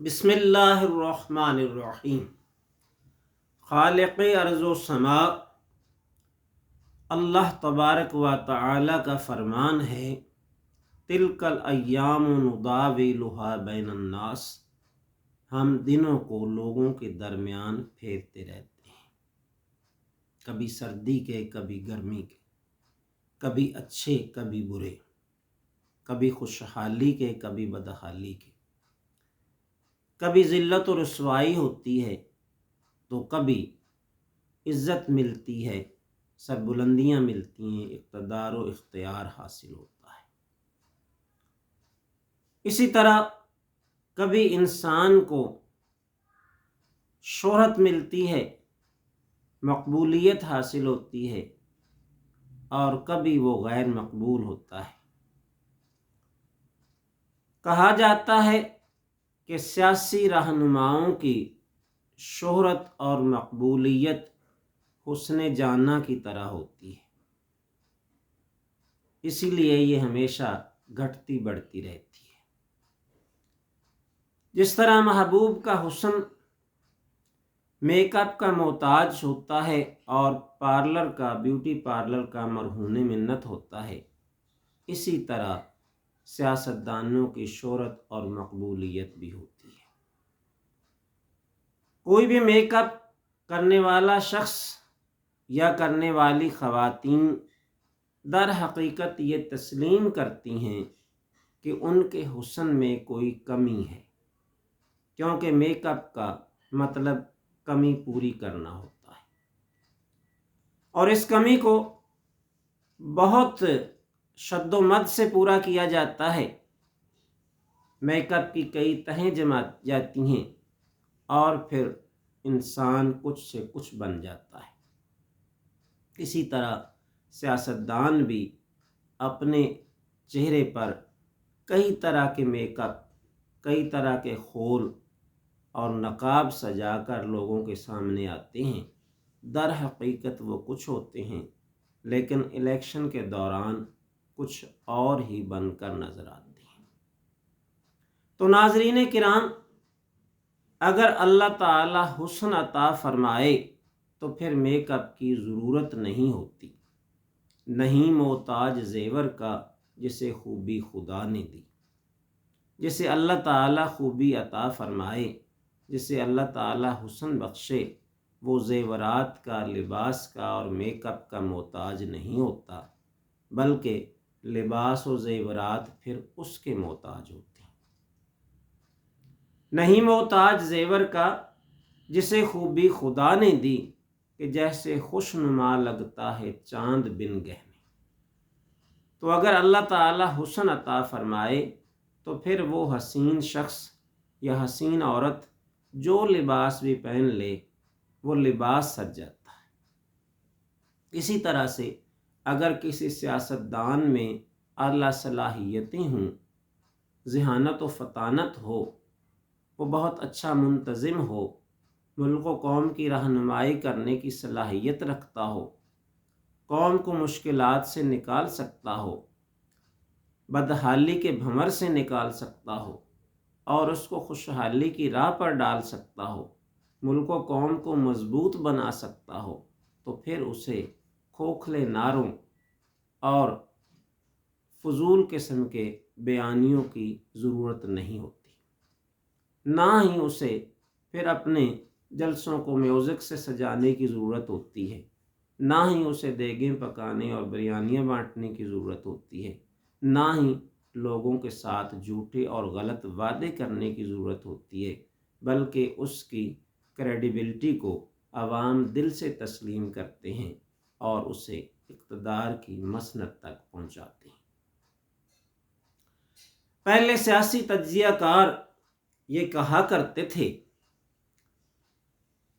بسم اللہ الرحمن الرحیم۔ خالق ارض و سما اللہ تبارک و تعالی کا فرمان ہے، تلک الایام نداولها بین الناس، ہم دنوں کو لوگوں کے درمیان پھیرتے رہتے ہیں، کبھی سردی کے کبھی گرمی کے، کبھی اچھے کبھی برے، کبھی خوشحالی کے کبھی بدحالی کے، کبھی ذلت و رسوائی ہوتی ہے تو کبھی عزت ملتی ہے، سربلندیاں ملتی ہیں، اقتدار و اختیار حاصل ہوتا ہے۔ اسی طرح کبھی انسان کو شہرت ملتی ہے، مقبولیت حاصل ہوتی ہے، اور کبھی وہ غیر مقبول ہوتا ہے۔ کہا جاتا ہے کہ سیاسی رہنماؤں کی شہرت اور مقبولیت حسن جانہ کی طرح ہوتی ہے، اسی لیے یہ ہمیشہ گھٹتی بڑھتی رہتی ہے۔ جس طرح محبوب کا حسن میک اپ کا محتاج ہوتا ہے اور بیوٹی پارلر کا مرہون منت ہوتا ہے، اسی طرح سیاستدانوں کی شہرت اور مقبولیت بھی ہوتی ہے۔ کوئی بھی میک اپ کرنے والا شخص یا کرنے والی خواتین در حقیقت یہ تسلیم کرتی ہیں کہ ان کے حسن میں کوئی کمی ہے، کیونکہ میک اپ کا مطلب کمی پوری کرنا ہوتا ہے، اور اس کمی کو بہت شد و مد سے پورا کیا جاتا ہے۔ میک اپ کی کئی تہیں جما جاتی ہیں اور پھر انسان کچھ سے کچھ بن جاتا ہے۔ اسی طرح سیاستدان بھی اپنے چہرے پر کئی طرح کے میک اپ، کئی طرح کے خول اور نقاب سجا کر لوگوں کے سامنے آتے ہیں، در حقیقت وہ کچھ ہوتے ہیں، لیکن الیکشن کے دوران کچھ اور ہی بن کر نظر آتے ہیں۔ تو ناظرین کرام، اگر اللہ تعالی حسن عطا فرمائے تو پھر میک اپ کی ضرورت نہیں ہوتی، نہیں محتاج زیور کا جسے خوبی خدا نے دی۔ جسے اللہ تعالی خوبی عطا فرمائے، جسے اللہ تعالی حسن بخشے، وہ زیورات کا، لباس کا اور میک اپ کا محتاج نہیں ہوتا، بلکہ لباس و زیورات پھر اس کے محتاج ہوتے ہیں۔ نہیں محتاج زیور کا جسے خوبی خدا نے دی، کہ جیسے خوش نما لگتا ہے چاند بن گہنے۔ تو اگر اللہ تعالی حسن عطا فرمائے تو پھر وہ حسین شخص یا حسین عورت جو لباس بھی پہن لے وہ لباس سج جاتا ہے۔ اسی طرح سے اگر کسی سیاستدان میں اعلیٰ صلاحیتیں ہوں، ذہانت و فطانت ہو، وہ بہت اچھا منتظم ہو، ملک و قوم کی رہنمائی کرنے کی صلاحیت رکھتا ہو، قوم کو مشکلات سے نکال سکتا ہو، بدحالی کے بھنور سے نکال سکتا ہو اور اس کو خوشحالی کی راہ پر ڈال سکتا ہو، ملک و قوم کو مضبوط بنا سکتا ہو، تو پھر اسے کھوکھلے نعروں اور فضول قسم کے بیانیوں کی ضرورت نہیں ہوتی، نہ ہی اسے پھر اپنے جلسوں کو میوزک سے سجانے کی ضرورت ہوتی ہے، نہ ہی اسے دیگیں پکانے اور بریانیاں بانٹنے کی ضرورت ہوتی ہے، نہ ہی لوگوں کے ساتھ جھوٹے اور غلط وعدے کرنے کی ضرورت ہوتی ہے، بلکہ اس کی کریڈیبلٹی کو عوام دل سے تسلیم کرتے ہیں اور اسے اقتدار کی مسند تک پہنچاتے ہیں۔ پہلے سیاسی تجزیہ کار یہ کہا کرتے تھے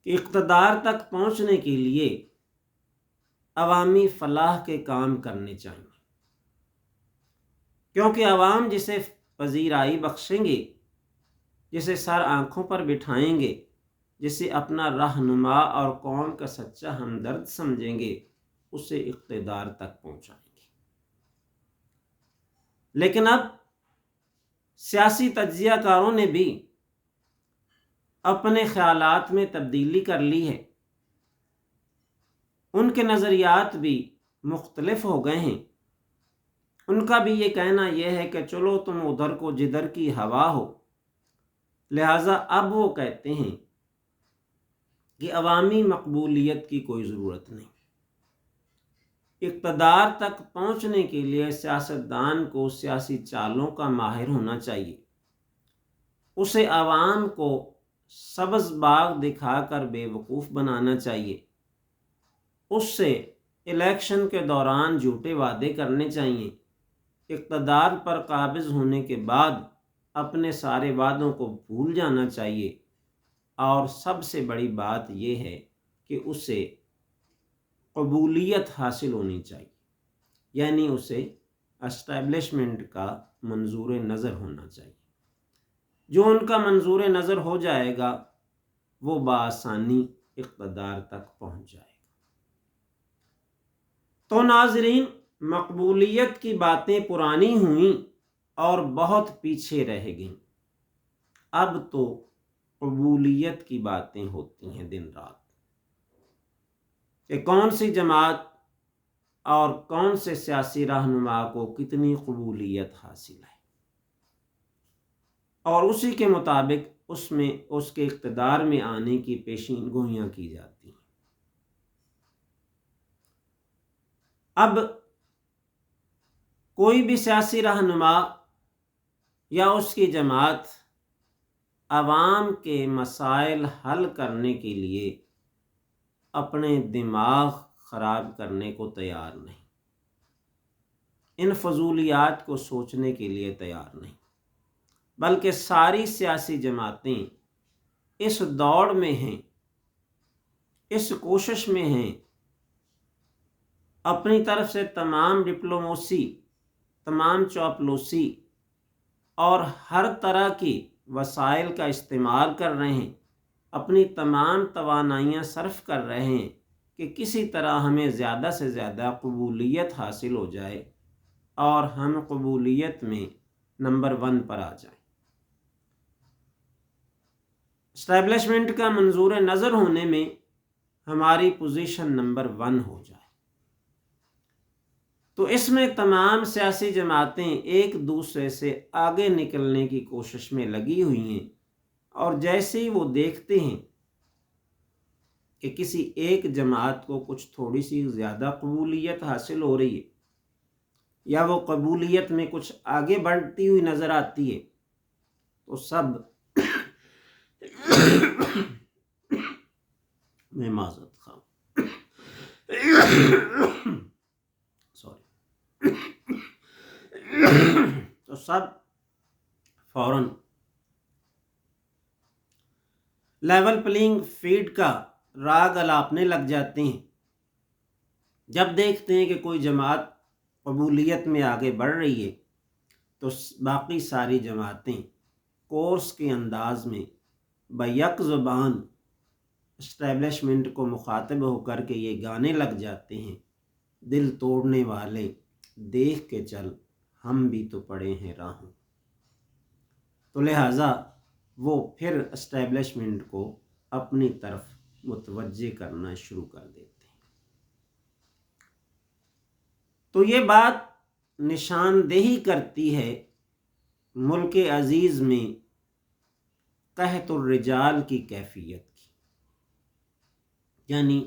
کہ اقتدار تک پہنچنے کے لیے عوامی فلاح کے کام کرنے چاہیے، کیونکہ عوام جسے پذیرائی بخشیں گے، جسے سر آنکھوں پر بٹھائیں گے، جسے اپنا رہنما اور قوم کا سچا ہمدرد سمجھیں گے، اسے اقتدار تک پہنچائیں گے۔ لیکن اب سیاسی تجزیہ کاروں نے بھی اپنے خیالات میں تبدیلی کر لی ہے، ان کے نظریات بھی مختلف ہو گئے ہیں۔ ان کا بھی یہ کہنا یہ ہے کہ چلو تم ادھر کو جدھر کی ہوا ہو، لہٰذا اب وہ کہتے ہیں کہ عوامی مقبولیت کی کوئی ضرورت نہیں۔ اقتدار تک پہنچنے کے لیے سیاستدان کو سیاسی چالوں کا ماہر ہونا چاہیے، اسے عوام کو سبز باغ دکھا کر بے وقوف بنانا چاہیے، اس سے الیکشن کے دوران جھوٹے وعدے کرنے چاہیے، اقتدار پر قابض ہونے کے بعد اپنے سارے وعدوں کو بھول جانا چاہیے، اور سب سے بڑی بات یہ ہے کہ اسے قبولیت حاصل ہونی چاہیے، یعنی اسے اسٹیبلشمنٹ کا منظور نظر ہونا چاہیے۔ جو ان کا منظور نظر ہو جائے گا وہ بآسانی اقتدار تک پہنچ جائے گا۔ تو ناظرین، مقبولیت کی باتیں پرانی ہوئیں اور بہت پیچھے رہ گئیں، اب تو قبولیت کی باتیں ہوتی ہیں دن رات، کہ کون سی جماعت اور کون سے سیاسی رہنما کو کتنی قبولیت حاصل ہے، اور اسی کے مطابق اس کے اقتدار میں آنے کی پیشین گوئیاں کی جاتی ہیں۔ اب کوئی بھی سیاسی رہنما یا اس کی جماعت عوام کے مسائل حل کرنے کے لیے اپنے دماغ خراب کرنے کو تیار نہیں، ان فضولیات کو سوچنے کے لیے تیار نہیں، بلکہ ساری سیاسی جماعتیں اس دوڑ میں ہیں، اس کوشش میں ہیں، اپنی طرف سے تمام ڈپلومیسی، تمام چاپلوسی اور ہر طرح کی وسائل کا استعمال کر رہے ہیں، اپنی تمام توانائیاں صرف کر رہے ہیں کہ کسی طرح ہمیں زیادہ سے زیادہ قبولیت حاصل ہو جائے اور ہم قبولیت میں نمبر 1 پر آ جائیں، اسٹیبلشمنٹ کا منظور نظر ہونے میں ہماری پوزیشن نمبر 1 ہو جائے۔ تو اس میں تمام سیاسی جماعتیں ایک دوسرے سے آگے نکلنے کی کوشش میں لگی ہوئی ہیں، اور جیسے ہی وہ دیکھتے ہیں کہ کسی ایک جماعت کو کچھ تھوڑی سی زیادہ قبولیت حاصل ہو رہی ہے، یا وہ قبولیت میں کچھ آگے بڑھتی ہوئی نظر آتی ہے، تو سب میں معذرت خواہ تو سب فوراً لیول پلینگ فیلڈ کا راگ الاپنے لگ جاتے ہیں۔ جب دیکھتے ہیں کہ کوئی جماعت قبولیت میں آگے بڑھ رہی ہے تو باقی ساری جماعتیں کورس کے انداز میں بیک زبان اسٹیبلشمنٹ کو مخاطب ہو کر کے یہ گانے لگ جاتے ہیں، دل توڑنے والے دیکھ کے چل، ہم بھی تو پڑے ہیں راہوں۔ تو لہٰذا وہ پھر اسٹیبلشمنٹ کو اپنی طرف متوجہ کرنا شروع کر دیتے ہیں۔ تو یہ بات نشاندہی کرتی ہے ملک عزیز میں قحط الرجال کی کیفیت کی، یعنی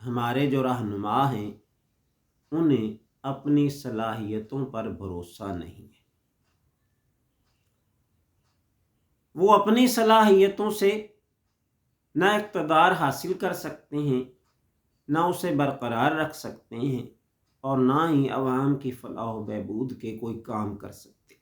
ہمارے جو رہنما ہیں انہیں اپنی صلاحیتوں پر بھروسہ نہیں ہے، وہ اپنی صلاحیتوں سے نہ اقتدار حاصل کر سکتے ہیں، نہ اسے برقرار رکھ سکتے ہیں، اور نہ ہی عوام کی فلاح و بہبود کے کوئی کام کر سکتے۔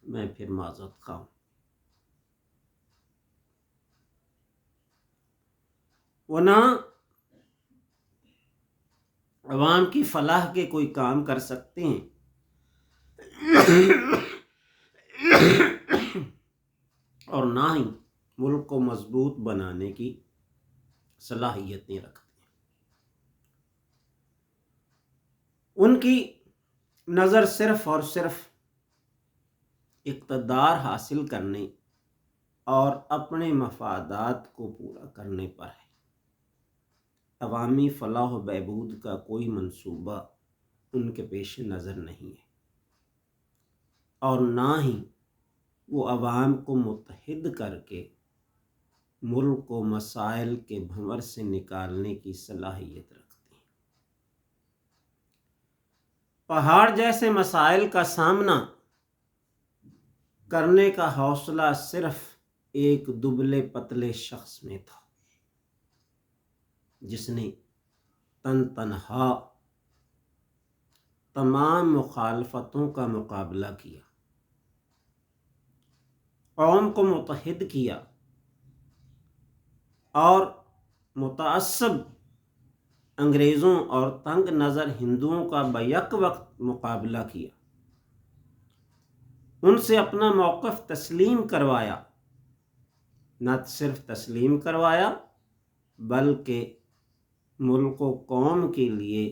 میں پھر معذرت خواہ ہوں۔ وہ نہ عوام کی فلاح کے کوئی کام کر سکتے ہیں اور نہ ہی ملک کو مضبوط بنانے کی صلاحیتیں رکھتے ہیں۔ ان کی نظر صرف اور صرف اقتدار حاصل کرنے اور اپنے مفادات کو پورا کرنے پر ہے۔ عوامی فلاح و بہبود کا کوئی منصوبہ ان کے پیش نظر نہیں ہے، اور نہ ہی وہ عوام کو متحد کر کے ملک کو مسائل کے بھنور سے نکالنے کی صلاحیت رکھتے ہیں۔ پہاڑ جیسے مسائل کا سامنا کرنے کا حوصلہ صرف ایک دبلے پتلے شخص میں تھا، جس نے تنہا تمام مخالفتوں کا مقابلہ کیا، قوم کو متحد کیا اور متعصب انگریزوں اور تنگ نظر ہندوؤں کا بیک وقت مقابلہ کیا، ان سے اپنا موقف تسلیم کروایا، نہ صرف تسلیم کروایا بلکہ ملک و قوم کے لیے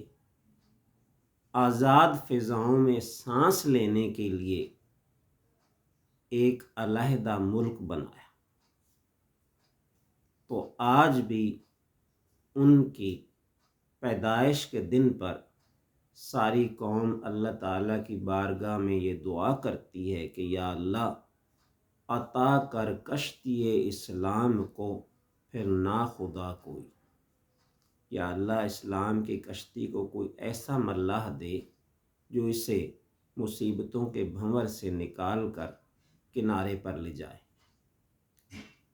آزاد فضاؤں میں سانس لینے کے لیے ایک علیحدہ ملک بنایا۔ تو آج بھی ان کی پیدائش کے دن پر ساری قوم اللہ تعالیٰ کی بارگاہ میں یہ دعا کرتی ہے کہ یا اللہ عطا کر کشتی اسلام کو پھر نا خدا کوئی، یا اللہ اسلام کی کشتی کو کوئی ایسا ملاح دے جو اسے مصیبتوں کے بھنور سے نکال کر کنارے پر لے جائے،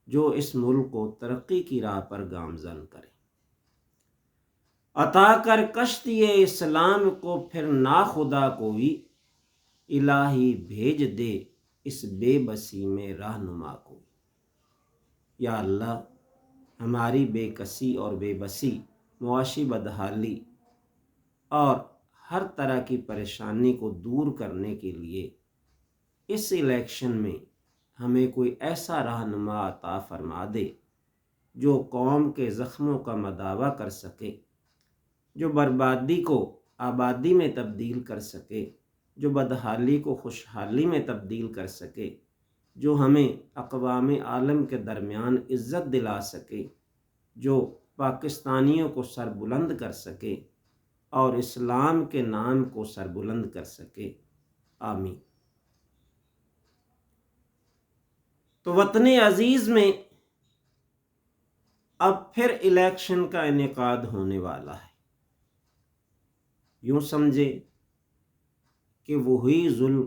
جو اس ملک کو ترقی کی راہ پر گامزن کرے۔ عطا کر کشتی اسلام کو پھر نا خدا کوئی، الہی بھیج دے اس بے بسی میں رہنما کوئی۔ یا اللہ ہماری بے کسی اور بے بسی، معاشی بدحالی اور ہر طرح کی پریشانی کو دور کرنے کے لیے اس الیکشن میں ہمیں کوئی ایسا رہنما عطا فرما دے جو قوم کے زخموں کا مداوع کر سکے، جو بربادی کو آبادی میں تبدیل کر سکے، جو بدحالی کو خوشحالی میں تبدیل کر سکے، جو ہمیں اقوام عالم کے درمیان عزت دلا سکے، جو پاکستانیوں کو سربلند کر سکے اور اسلام کے نام کو سربلند کر سکے۔ آمین۔ تو وطن عزیز میں اب پھر الیکشن کا انعقاد ہونے والا ہے۔ یوں سمجھے کہ وہی ظلم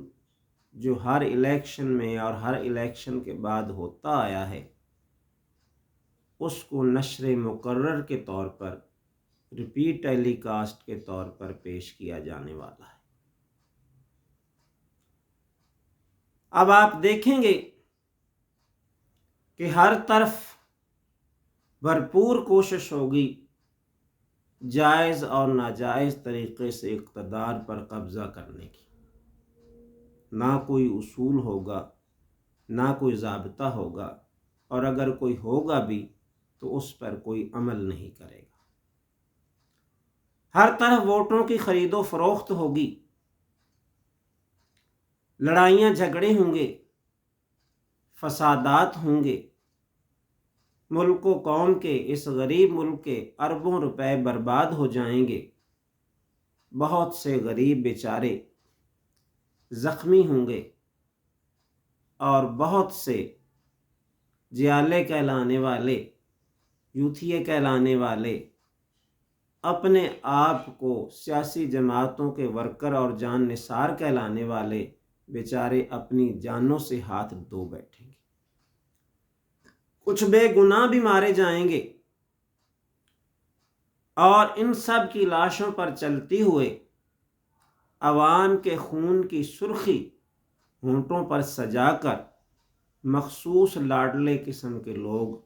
جو ہر الیکشن میں اور ہر الیکشن کے بعد ہوتا آیا ہے، اس کو نشر مقرر کے طور پر، ریپیٹ ٹیلی کاسٹ کے طور پر پیش کیا جانے والا ہے۔ اب آپ دیکھیں گے کہ ہر طرف بھرپور کوشش ہوگی جائز اور ناجائز طریقے سے اقتدار پر قبضہ کرنے کی۔ نہ کوئی اصول ہوگا، نہ کوئی ضابطہ ہوگا، اور اگر کوئی ہوگا بھی تو اس پر کوئی عمل نہیں کرے گا۔ ہر طرف ووٹوں کی خرید و فروخت ہوگی، لڑائیاں جھگڑے ہوں گے، فسادات ہوں گے، ملک و قوم کے، اس غریب ملک کے اربوں روپے برباد ہو جائیں گے، بہت سے غریب بیچارے زخمی ہوں گے، اور بہت سے جیالے کہلانے والے، یوتھیے کہلانے والے اپنے آپ کو سیاسی جماعتوں کے ورکر اور جان نثار کہلانے والے بیچارے اپنی جانوں سے ہاتھ دھو بیٹھیں گے۔ کچھ بے گناہ بھی مارے جائیں گے، اور ان سب کی لاشوں پر چلتے ہوئے عوام کے خون کی سرخی ہونٹوں پر سجا کر مخصوص لاڈلے قسم کے لوگ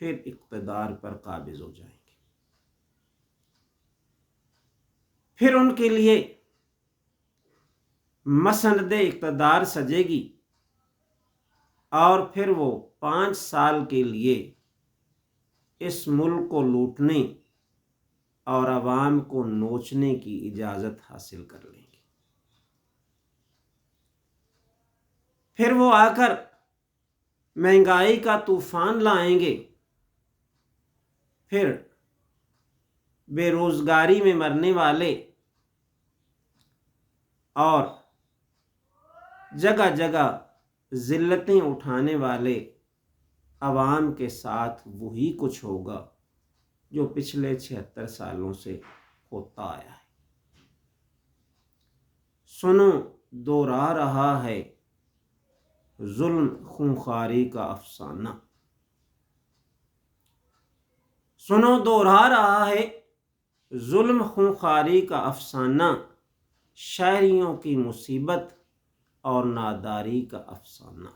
پھر اقتدار پر قابض ہو جائیں گے۔ پھر ان کے لیے مسند اقتدار سجے گی، اور پھر وہ 5 سال کے لیے اس ملک کو لوٹنے اور عوام کو نوچنے کی اجازت حاصل کر لیں گے۔ پھر وہ آ کر مہنگائی کا طوفان لائیں گے، پھر بے روزگاری میں مرنے والے اور جگہ جگہ ذلتیں اٹھانے والے عوام کے ساتھ وہی کچھ ہوگا جو پچھلے 76 سالوں سے ہوتا آیا ہے۔ سنو دوہرا رہا ہے ظلم خونخواری کا افسانہ، سنو دوہرا رہا ہے ظلم خونخواری کا افسانہ، شہریوں کی مصیبت اور ناداری کا افسانہ۔